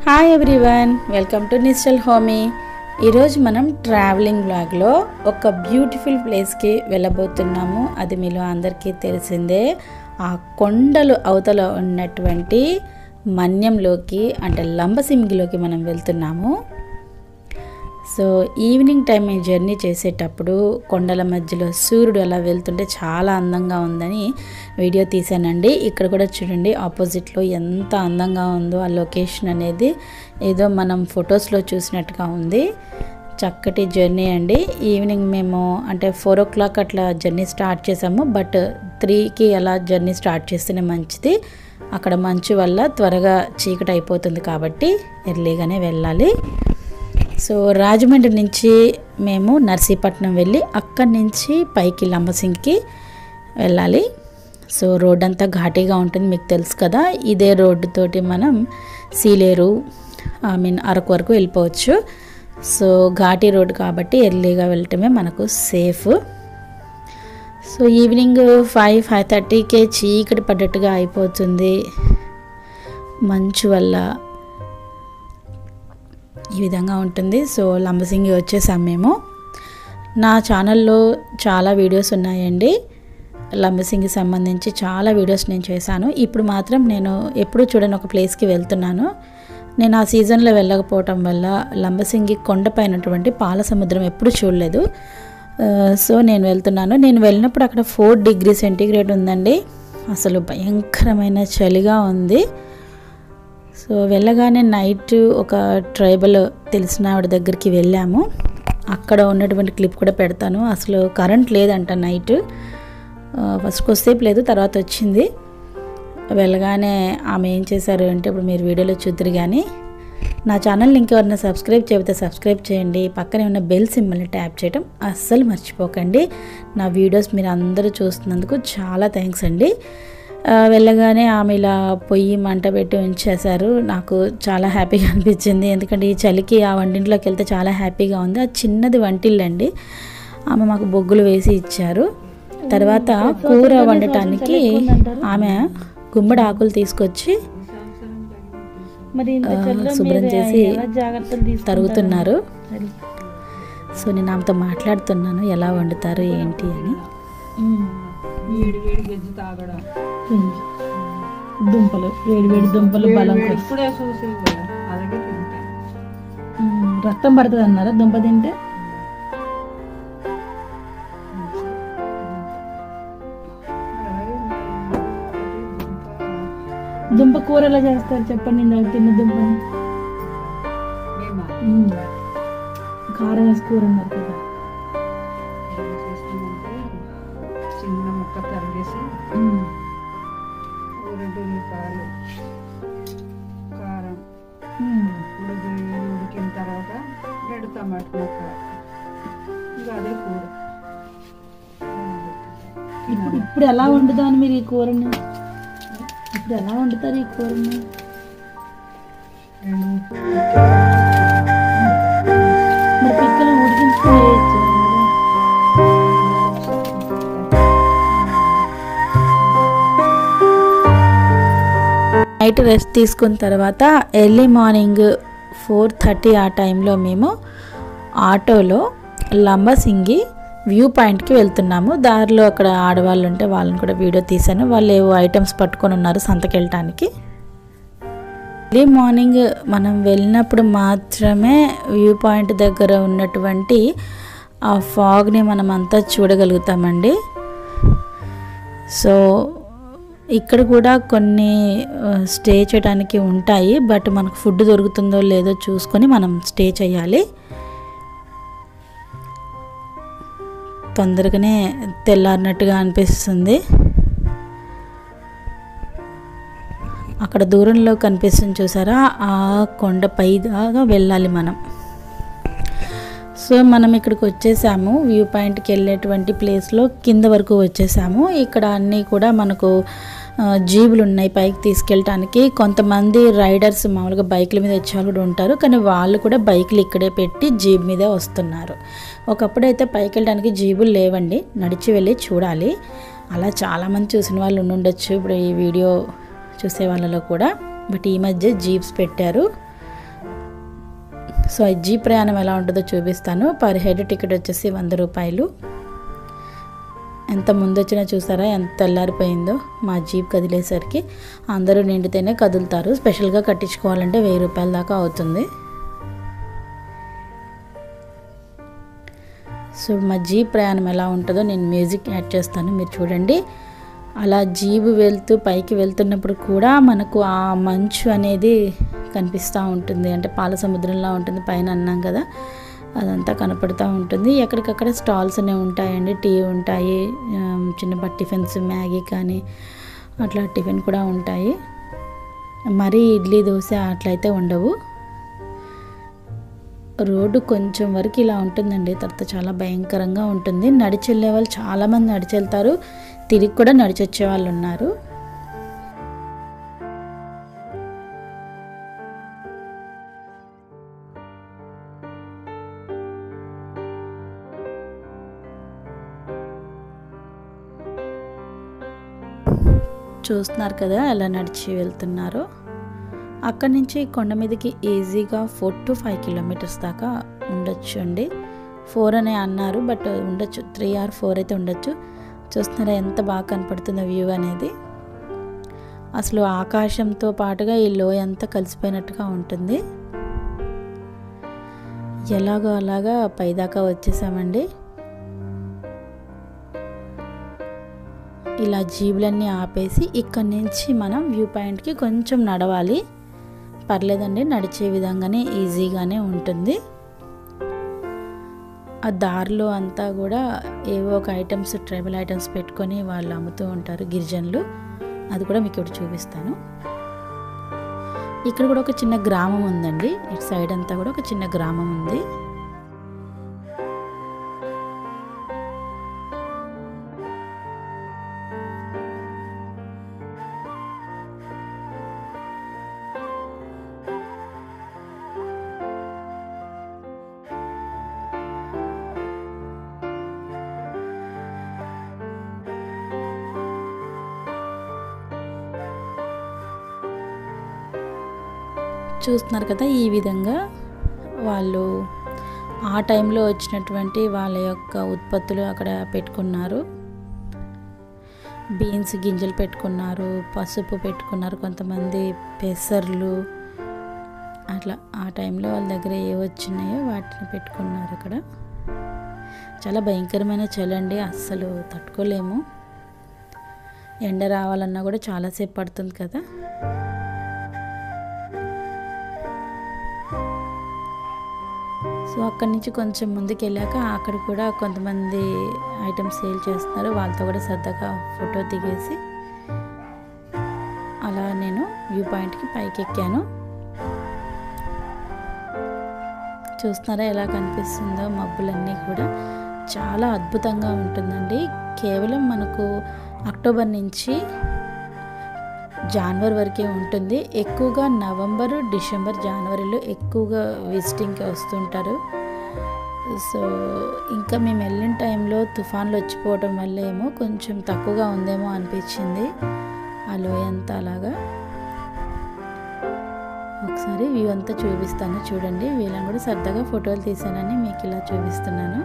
Hi everyone, welcome to Nistal Homie. ఈరోజు మనం travelling బ్లాగ్లో ఒక బ్యూటిఫుల్ ప్లేస్కి వెళ్ళబోతున్నాము. అది మీలో అందరికీ తెలిసిందే. ఆ కొండలు అవతల ఉన్నటువంటి మన్యంలోకి అంటే లంబసింగిలోకి మనం వెళ్తున్నాము. సో ఈవినింగ్ టైం ఈ జర్నీ చేసేటప్పుడు కొండల మధ్యలో సూర్యుడు అలా వెళ్తుంటే చాలా అందంగా ఉందని వీడియో తీసానండి. ఇక్కడ కూడా చూడండి, ఆపోజిట్లో ఎంత అందంగా ఉందో ఆ లొకేషన్ అనేది. ఏదో మనం ఫొటోస్లో చూసినట్టుగా ఉంది. చక్కటి జర్నీ అండి. ఈవినింగ్ మేము అంటే 4 o'clock అట్లా జర్నీ స్టార్ట్ చేసాము. బట్ 3కి అలా జర్నీ స్టార్ట్ చేస్తేనే మంచిది. అక్కడ మంచు వల్ల త్వరగా చీకటి అయిపోతుంది కాబట్టి ఎర్లీగానే వెళ్ళాలి. సో రాజమండ్రి నుంచి మేము నర్సీపట్నం వెళ్ళి అక్కడి నుంచి పైకి లంబసింగికి వెళ్ళాలి. సో రోడ్ అంతా ఘాటీగా ఉంటుంది, మీకు తెలుసు కదా. ఇదే రోడ్డు తోటి మనం సీలేరు అరకు వరకు వెళ్ళిపోవచ్చు. సో ఘాటీ రోడ్ కాబట్టి ఎర్లీగా వెళ్ళటమే మనకు సేఫ్. సో ఈవినింగ్ 5-5:30కే చీకటి పడ్డట్టుగా అయిపోతుంది మంచు వల్ల. ఈ విధంగా ఉంటుంది. సో లంబసింగి వచ్చేసాం మేము. నా ఛానల్లో చాలా వీడియోస్ ఉన్నాయండి, లంబసింగి సంబంధించి చాలా వీడియోస్ నేను చేశాను. ఇప్పుడు మాత్రం నేను ఎప్పుడూ చూడని ఒక ప్లేస్కి వెళ్తున్నాను. నేను ఆ సీజన్లో వెళ్ళకపోవటం వల్ల లంబసింగి కొండపైనటువంటి పాల సముద్రం ఎప్పుడు చూడలేదు. సో నేను వెళ్తున్నాను. నేను వెళ్ళినప్పుడు అక్కడ 4 degrees Celsius ఉందండి. అసలు భయంకరమైన చలిగా ఉంది. సో వెళ్ళగానే నైట్ ఒక ట్రైబల్ తెలిసిన ఆవిడ దగ్గరికి వెళ్ళాము. అక్కడ ఉన్నటువంటి క్లిప్ కూడా పెడతాను. అసలు కరెంట్ లేదంట నైట్. ఫస్ట్ కొద్దిసేపు లేదు, తర్వాత వచ్చింది. వెళ్ళగానే ఆమె ఏం చేశారు అంటే ఇప్పుడు మీరు వీడియోలో చూద్దరు. కానీ నా ఛానల్ని ఇంకెవరైనా సబ్స్క్రైబ్ చేయకపోతే సబ్స్క్రైబ్ చేయండి. పక్కనే ఉన్న బెల్ సింబల్ని ట్యాప్ చేయడం అస్సలు మర్చిపోకండి. నా వీడియోస్ మీరు అందరూ చూస్తున్నందుకు చాలా థ్యాంక్స్ అండి. వెళ్ళగానే ఆమె ఇలా పొయ్యి మంట పెట్టి ఉంచేశారు. నాకు చాలా హ్యాపీగా అనిపించింది. ఎందుకంటే ఈ చలికి ఆ వంటింట్లోకి వెళ్తే చాలా హ్యాపీగా ఉంది. ఆ చిన్నది వంటిల్లండి. ఆమె మాకు బొగ్గులు వేసి ఇచ్చారు. తర్వాత కూర వండటానికి ఆమె గుమ్మడి ఆకులు తీసుకొచ్చి శుభ్రం చేసి తరుగుతున్నారు. సో నేను ఆమెతో మాట్లాడుతున్నాను ఎలా వండుతారు ఏంటి అని. దుంపలు వేడి దుంపలు బలం రక్తం పడుతుంది అన్నారా దుంప తింటే? దుంప కూర ఎలా చేస్తారు చెప్పండి. నేను తిన్న దుంపని కారం వేసి కూర అన్నారు కదా. చిన్న ముక్క తరిగేసి ఉల్లిపాయలు కారం ఉడికిన తర్వాత 2 టమాటా ముక్కలు, ఇంకా అదే కూర. ఇప్పుడు ఎలా వండుతాను మీరు ఈ కూరని? ఇప్పుడు ఎలా వండుతారు ఈ కూరని? మరి పిక్కలు ఉడికించుకోవచ్చు. నైట్ రెస్ట్ తీసుకున్న తర్వాత ఎర్లీ మార్నింగ్ 4:30 ఆ టైంలో మేము ఆటోలో లంబసింగి వ్యూ పాయింట్కి వెళ్తున్నాము. దారిలో అక్కడ ఆడవాళ్ళు ఉంటే వాళ్ళని కూడా వీడియో తీశాను. వాళ్ళు ఏవో ఐటమ్స్ పట్టుకొని ఉన్నారు సంతకెళ్ళటానికి. ఎర్లీ మార్నింగ్ మనం వెళ్ళినప్పుడు మాత్రమే వ్యూ పాయింట్ దగ్గర ఉన్నటువంటి ఆ ఫాగ్ని మనం అంతా చూడగలుగుతామండి. సో ఇక్కడ కూడా కొన్ని స్టే చేయడానికి ఉంటాయి. బట్ మనకు ఫుడ్ దొరుకుతుందో లేదో చూసుకొని మనం స్టే చేయాలి. తొందరగానే తెల్లారినట్టుగా అనిపిస్తుంది. అక్కడ దూరంలో కనిపిస్తుంది చూసారా, ఆ కొండపై దాకా వెళ్ళాలి మనం. సో మనం ఇక్కడికి వచ్చేసాము. వ్యూ పాయింట్కి వెళ్ళేటువంటి ప్లేస్లో కింద వరకు వచ్చేసాము. ఇక్కడ అన్నీ కూడా మనకు జీబులు ఉన్నాయి పైకి తీసుకెళ్ళటానికి. కొంతమంది రైడర్స్ మామూలుగా బైకుల మీద వచ్చేవాళ్ళు కూడా ఉంటారు, కానీ వాళ్ళు కూడా బైకులు ఇక్కడే పెట్టి జీబ్ మీదే వస్తున్నారు. ఒకప్పుడైతే పైకి వెళ్ళడానికి జీబులు లేవండి, నడిచి వెళ్ళి చూడాలి. అలా చాలామంది చూసిన వాళ్ళు ఉండొచ్చు ఇప్పుడు ఈ వీడియో చూసే వాళ్ళలో కూడా. బట్ ఈ మధ్య జీప్స్ పెట్టారు. సో ఈ జీప్ ప్రయాణం ఎలా ఉంటుందో చూపిస్తాను. పర్ హెడ్ టికెట్ వచ్చేసి 100 రూపాయలు. ఎంత ముందు వచ్చినా చూసారా ఎంత తెల్లారిపోయిందో. మా జీప్ కదిలేసరికి అందరూ నిండితేనే కదులుతారు. స్పెషల్గా కట్టించుకోవాలంటే 1000 రూపాయల దాకా అవుతుంది. సో మా జీప్ ప్రయాణం ఎలా ఉంటుందో నేను మ్యూజిక్ యాడ్ చేస్తాను, మీరు చూడండి. అలా జీబు వెళ్తూ పైకి వెళ్తున్నప్పుడు కూడా మనకు ఆ మంచు అనేది కనిపిస్తూ ఉంటుంది. అంటే పాల సముద్రంలా ఉంటుంది పైన అన్నాం కదా, అదంతా కనపడుతూ ఉంటుంది. ఎక్కడికక్కడ స్టాల్స్ అనేవి ఉంటాయండి. టీ ఉంటాయి, చిన్న టిఫిన్స్ మ్యాగీ కానీ అట్లా టిఫిన్ కూడా ఉంటాయి. మరీ ఇడ్లీ దోశ అట్లయితే ఉండవు. రోడ్డు కొంచెం వరకు ఇలా ఉంటుందండి, తర్వాత చాలా భయంకరంగా ఉంటుంది. నడిచి వెళ్ళే వాళ్ళు చాలామంది నడిచి వెళ్తారు, తిరిగి కూడా నడిచి వచ్చే వాళ్ళు ఉన్నారు. చూస్తున్నారు కదా ఎలా నడిచి వెళ్తున్నారో. అక్కడి నుంచి కొండ మీదకి ఈజీగా 4 to 5 కిలోమీటర్స్ దాకా ఉండొచ్చు అండి. 4 అనే అన్నారు, బట్ ఉండొచ్చు 3 or 4 అయితే ఉండొచ్చు. చూస్తున్నారా ఎంత బాగా కనపడుతుందో వ్యూ అనేది. అసలు ఆకాశంతో పాటుగా ఈ లోయ అంతా కలిసిపోయినట్టుగా ఉంటుంది. ఎలాగో అలాగా పైదాకా వచ్చేసామండి. ఇలా జీబులన్నీ ఆపేసి ఇక్కడి నుంచి మనం వ్యూ పాయింట్కి కొంచెం నడవాలి. పర్లేదండి, నడిచే విధంగానే ఈజీగానే ఉంటుంది. ఆ దారిలో అంతా కూడా ఏవో ఒక ఐటమ్స్, ట్రైబల్ ఐటమ్స్ పెట్టుకొని వాళ్ళు అమ్ముతూ ఉంటారు గిరిజనులు. అది కూడా మీకు ఇప్పుడు చూపిస్తాను. ఇక్కడ కూడా ఒక చిన్న గ్రామం ఉందండి. ఇటు సైడ్ అంతా కూడా ఒక చిన్న గ్రామం ఉంది. చూస్తున్నారు కదా, ఈ విధంగా వాళ్ళు ఆ టైంలో వచ్చినటువంటి వాళ్ళ యొక్క ఉత్పత్తులు అక్కడ పెట్టుకున్నారు. బీన్స్ గింజలు పెట్టుకున్నారు, పసుపు పెట్టుకున్నారు, కొంతమంది పెసర్లు, అట్లా ఆ టైంలో వాళ్ళ దగ్గర ఏ వచ్చినాయో వాటిని పెట్టుకున్నారు అక్కడ. చాలా భయంకరమైన చలి అండి, అస్సలు తట్టుకోలేము. ఎండ రావాలన్నా కూడా చాలాసేపు పడుతుంది కదా. సో అక్కడి నుంచి కొంచెం ముందుకు వెళ్ళాక అక్కడ కూడా కొంతమంది ఐటమ్స్ సేల్ చేస్తున్నారు. వాళ్ళతో కూడా సరదాగా ఫోటో దిగేసి అలా నేను వ్యూ పాయింట్కి పైకి ఎక్కాను. చూస్తున్నారా ఎలా కనిపిస్తుందో మబ్బులన్నీ కూడా. చాలా అద్భుతంగా ఉంటుందండి. కేవలం మనకు అక్టోబర్ నుంచి జనవరి వరకే ఉంటుంది. ఎక్కువగా నవంబర్, డిసెంబర్, జనవరిలో ఎక్కువగా విజిటింగ్కి వస్తుంటారు. సో ఇంకా మేము వెళ్ళిన టైంలో తుఫాన్లు వచ్చిపోవడం వల్ల ఏమో కొంచెం తక్కువగా ఉందేమో అనిపించింది ఆ లోయ అంతా. అలాగా ఒకసారి వ్యూ అంతా చూపిస్తాను చూడండి. వీళ్ళని కూడా సరదాగా ఫోటోలు తీసానని మీకు ఇలా చూపిస్తున్నాను.